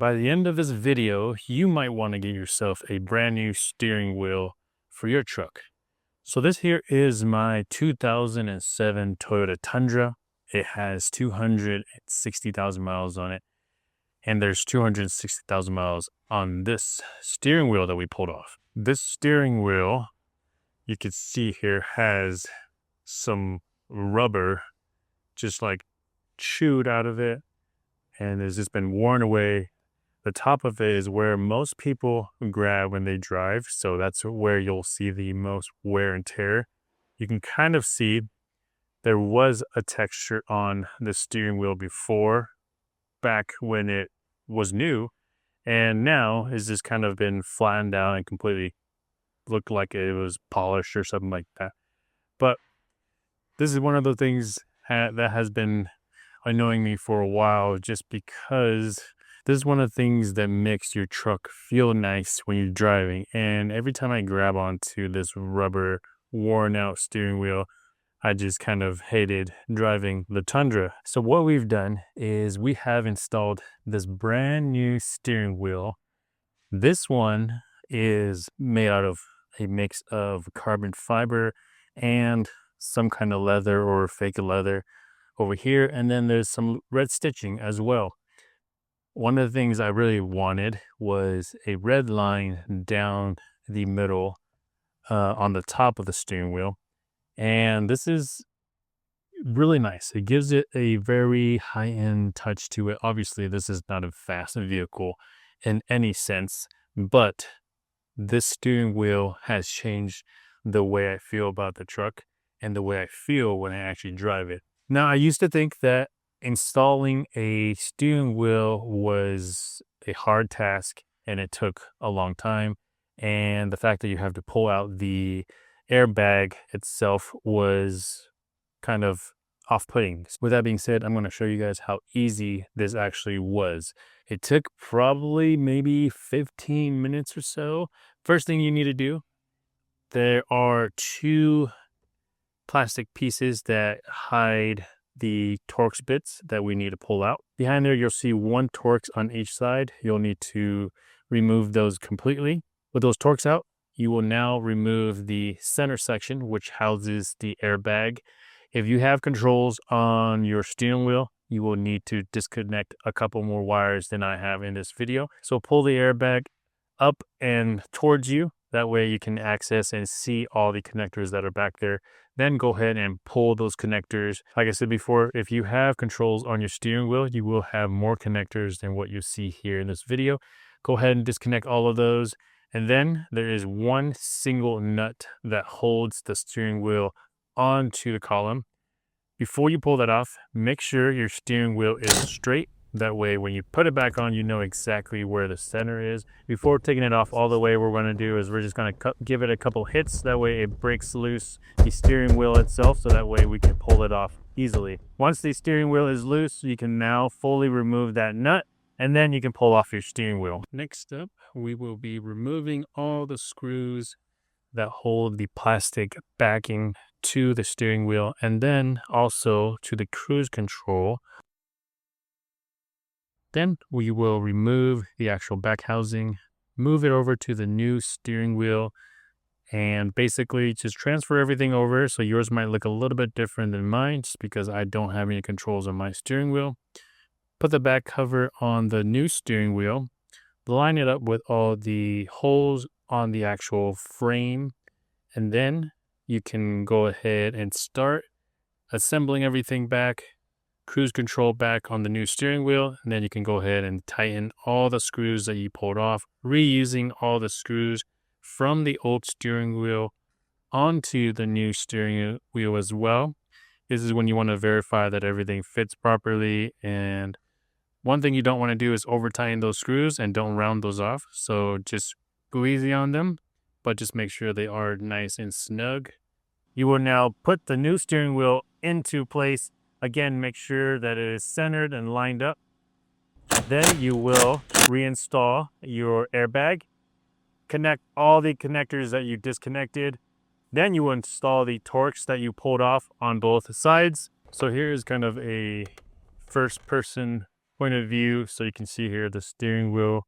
by the end of this video, you might want to get yourself a brand new steering wheel for your truck. So this here is my 2007 Toyota Tundra. It has 260,000 miles on it, and there's 260,000 miles on this steering wheel that we pulled off. This steering wheel, you can see here, has some rubber just like chewed out of it, and has just been worn away. The top of it is where most people grab when they drive, so that's where you'll see the most wear and tear. You can kind of see there was a texture on the steering wheel before, back when it was new, and now it's just kind of been flattened out and completely looked like it was polished or something like that. But this is one of the things that has been annoying me for a while, just because this is one of the things that makes your truck feel nice when you're driving. And every time I grab onto this rubber worn out steering wheel, I just kind of hated driving the Tundra. So what we've done is we have installed this brand new steering wheel. This one is made out of a mix of carbon fiber and some kind of leather or fake leather over here, and then there's some red stitching as well. One of the things I really wanted was a red line down the middle on the top of the steering wheel, and this is really nice. It gives it a very high-end touch to it. Obviously, this is not a fast vehicle in any sense, but this steering wheel has changed the way I feel about the truck and the way I feel when I actually drive it. Now, I used to think that installing a steering wheel was a hard task and it took a long time. And the fact that you have to pull out the airbag itself was kind of off-putting. With that being said, I'm going to show you guys how easy this actually was. It took probably maybe 15 minutes or so. First thing you need to do, there are two plastic pieces that hide the Torx bits that we need to pull out. Behind there, you'll see one Torx on each side. You'll need to remove those completely. With those Torx out, you will now remove the center section, which houses the airbag. If you have controls on your steering wheel, you will need to disconnect a couple more wires than I have in this video. So pull the airbag up and towards you. That way you can access and see all the connectors that are back there. Then go ahead and pull those connectors. Like I said before, if you have controls on your steering wheel, you will have more connectors than what you see here in this video. Go ahead and disconnect all of those. And then there is one single nut that holds the steering wheel onto the column. Before you pull that off, make sure your steering wheel is straight. That way, when you put it back on, you know exactly where the center is. Before taking it off all the way, what we're going to do is we're just going to give it a couple hits. That way it breaks loose the steering wheel itself, so that way we can pull it off easily. Once the steering wheel is loose, you can now fully remove that nut, and then you can pull off your steering wheel. Next up, we will be removing all the screws that hold the plastic backing to the steering wheel, and then also to the cruise control. Then we will remove the actual back housing, move it over to the new steering wheel, and basically just transfer everything over. So yours might look a little bit different than mine, just because I don't have any controls on my steering wheel. Put the back cover on the new steering wheel, line it up with all the holes on the actual frame, and then you can go ahead and start assembling everything back. Cruise control back on the new steering wheel, and then you can go ahead and tighten all the screws that you pulled off, reusing all the screws from the old steering wheel onto the new steering wheel as well. This is when you want to verify that everything fits properly, and one thing you don't want to do is over tighten those screws and don't round those off. So just go easy on them, but just make sure they are nice and snug. You will now put the new steering wheel into place. Again, make sure that it is centered and lined up. Then you will reinstall your airbag. Connect all the connectors that you disconnected. Then you will install the Torx that you pulled off on both sides. So here is kind of a first person point of view. So you can see here the steering wheel.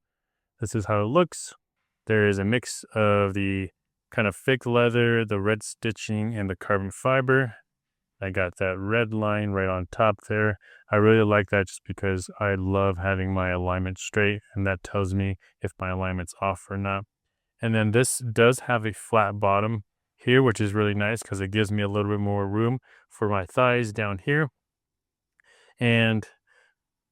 This is how it looks. There is a mix of the kind of thick leather, the red stitching, and the carbon fiber. I got that red line right on top there. I really like that just because I love having my alignment straight, and that tells me if my alignment's off or not. And then this does have a flat bottom here, which is really nice because it gives me a little bit more room for my thighs down here. And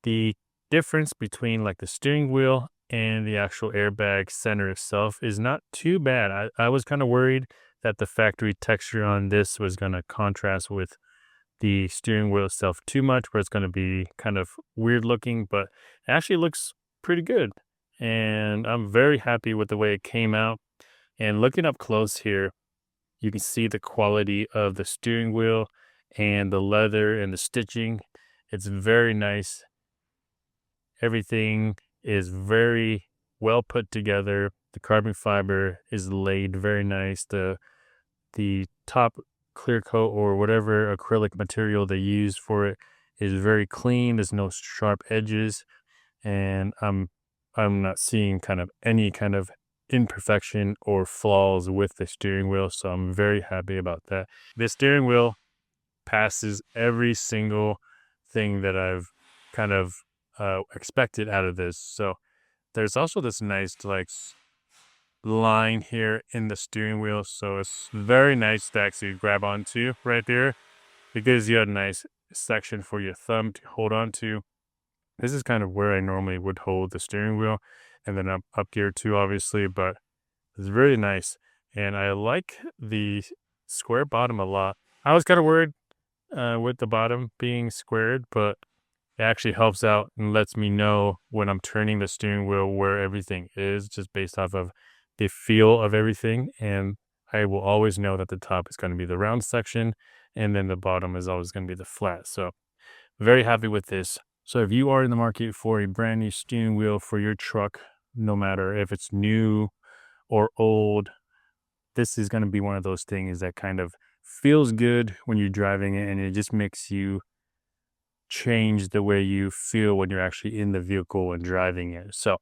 the difference between like the steering wheel and the actual airbag center itself is not too bad. I was kind of worried that the factory texture on this was going to contrast with the steering wheel itself too much, where it's going to be kind of weird looking, but it actually looks pretty good. And I'm very happy with the way it came out. And looking up close here, you can see the quality of the steering wheel and the leather and the stitching. It's very nice. Everything is very well put together. The carbon fiber is laid very nice. The top clear coat or whatever acrylic material they use for it is very clean. There's no sharp edges, and I'm not seeing kind of any kind of imperfection or flaws with the steering wheel, so I'm very happy about that. The steering wheel passes every single thing that I've kind of expected out of this. So there's also this nice like line here in the steering wheel, so it's very nice to actually grab onto right there. It gives you a nice section for your thumb to hold on to. This is kind of where I normally would hold the steering wheel, and then up here too, obviously, but it's really nice. And I like the square bottom a lot. I was kind of worried with the bottom being squared, but it actually helps out and lets me know when I'm turning the steering wheel where everything is, just based off of the feel of everything. And I will always know that the top is going to be the round section, and then the bottom is always going to be the flat. So very happy with this. So if you are in the market for a brand new steering wheel for your truck, no matter if it's new or old, this is going to be one of those things that kind of feels good when you're driving it, and it just makes you change the way you feel when you're actually in the vehicle and driving it. So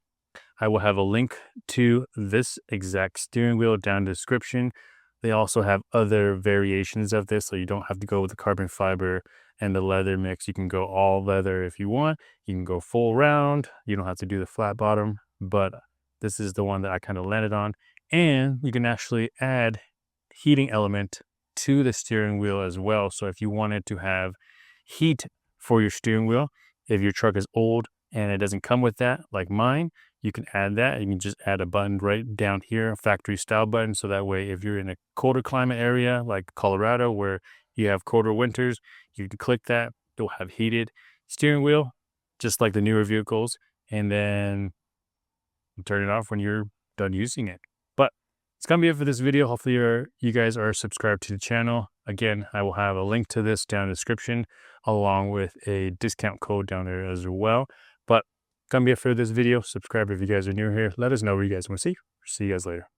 I will have a link to this exact steering wheel down in the description. They also have other variations of this, so you don't have to go with the carbon fiber and the leather mix. You can go all leather if you want. You can go full round. You don't have to do the flat bottom, but this is the one that I kind of landed on. And you can actually add heating element to the steering wheel as well. So if you wanted to have heat for your steering wheel, if your truck is old and it doesn't come with that, like mine, you can add that. You can just add a button right down here, a factory style button. So that way, if you're in a colder climate area like Colorado, where you have colder winters, you can click that. You'll have heated steering wheel, just like the newer vehicles, and then turn it off when you're done using it. But it's going to be it for this video. Hopefully you guys are subscribed to the channel. Again, I will have a link to this down in the description, along with a discount code down there as well. But gonna be it for this video. Subscribe if you guys are new here. Let us know what you guys want to see. See you guys later.